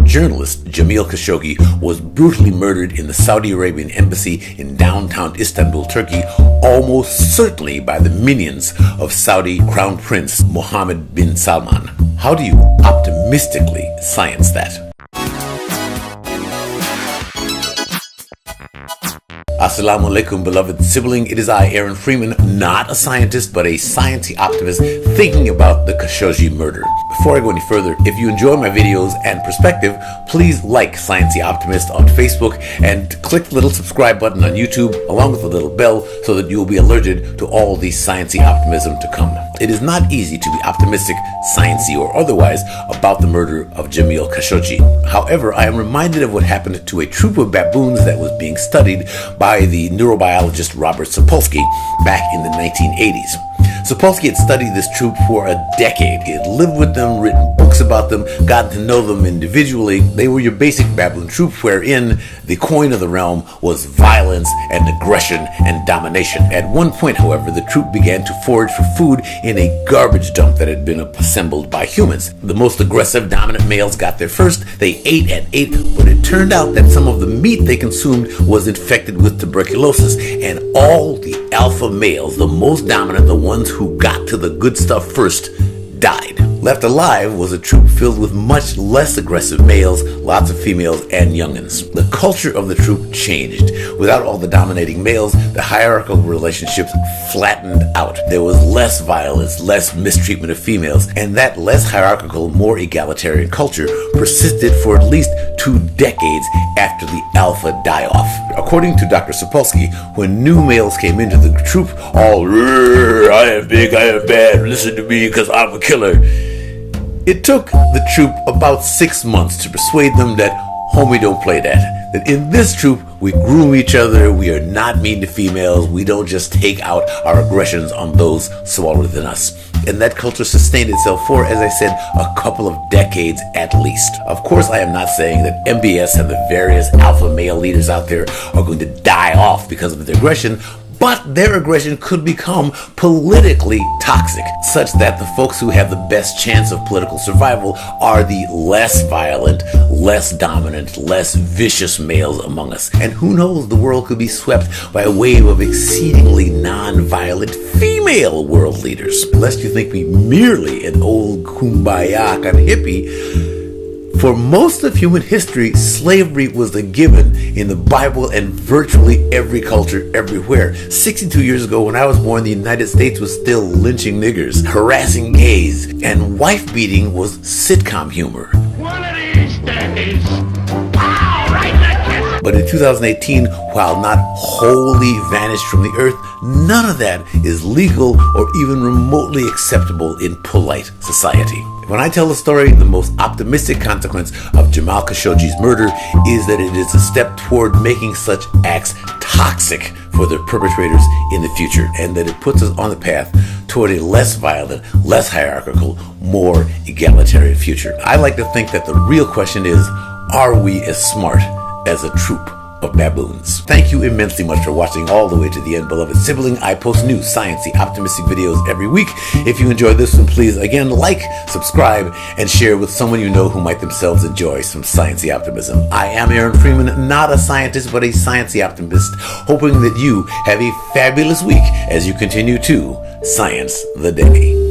journalist Jamal Khashoggi was brutally murdered in the Saudi Arabian embassy in downtown Istanbul, Turkey, almost certainly by the minions of Saudi Crown Prince Mohammed bin Salman. How do you optimistically science that? Assalamu alaikum, beloved sibling. It is I, Aaron Freeman, not a scientist, but a sciencey optimist thinking about the Khashoggi murder. Before I go any further, if you enjoy my videos and perspective, please like Sciencey Optimist on Facebook and click the little subscribe button on YouTube along with the little bell so that you will be alerted to all the sciencey optimism to come. It is not easy to be optimistic, sciencey or otherwise about the murder of Jamal Khashoggi. However, I am reminded of what happened to a troop of baboons that was being studied by the neurobiologist Robert Sapolsky back in the 1980s. Sapolsky had studied this troop for a decade. He had lived with them, written books about them, gotten to know them individually. They were your basic baboon troop wherein the coin of the realm was violence and aggression and domination. At one point, however, the troop began to forage for food in a garbage dump that had been assembled by humans. The most aggressive, dominant males got there first. They ate and ate, but it turned out that some of the meat they consumed was infected with tuberculosis, and all the alpha males, the most dominant, the ones who got to the good stuff first, died. Left alive was a troop filled with much less aggressive males, lots of females, and youngins. The culture of the troop changed. Without all the dominating males, the hierarchical relationships flattened out. There was less violence, less mistreatment of females, and that less hierarchical, more egalitarian culture persisted for at least 2 decades after the alpha die-off. According to Dr. Sapolsky, when new males came into the troop, all, I am big, I am bad, listen to me because I'm a killer. It took the troop about 6 months to persuade them that, homie, don't play that. That in this troop, we groom each other, we are not mean to females, we don't just take out our aggressions on those smaller than us. And that culture sustained itself for, as I said, a couple of decades at least. Of course, I am not saying that MBS and the various alpha male leaders out there are going to die off because of their aggression, but their aggression could become politically toxic, such that the folks who have the best chance of political survival are the less violent, less dominant, less vicious males among us. And who knows, the world could be swept by a wave of exceedingly non-violent female world leaders. Lest you think me merely an old kumbaya kind of hippie, for most of human history, slavery was a given in the Bible and virtually every culture everywhere. 62 years ago, when I was born, the United States was still lynching niggers, harassing gays, and wife-beating was sitcom humor. One of these days, pow, right in the kiss. But in 2018, while not wholly vanished from the earth, none of that is legal or even remotely acceptable in polite society. When I tell the story, the most optimistic consequence of Jamal Khashoggi's murder is that it is a step toward making such acts toxic for their perpetrators in the future, and that it puts us on the path toward a less violent, less hierarchical, more egalitarian future. I like to think that the real question is, are we as smart as a troop of baboons? Thank you immensely much for watching all the way to the end, beloved sibling. I post new sciencey, optimistic videos every week. If you enjoyed this one, please again like, subscribe, and share with someone you know who might themselves enjoy some sciencey optimism. I am Aaron Freeman, not a scientist, but a sciencey optimist, hoping that you have a fabulous week as you continue to science the day.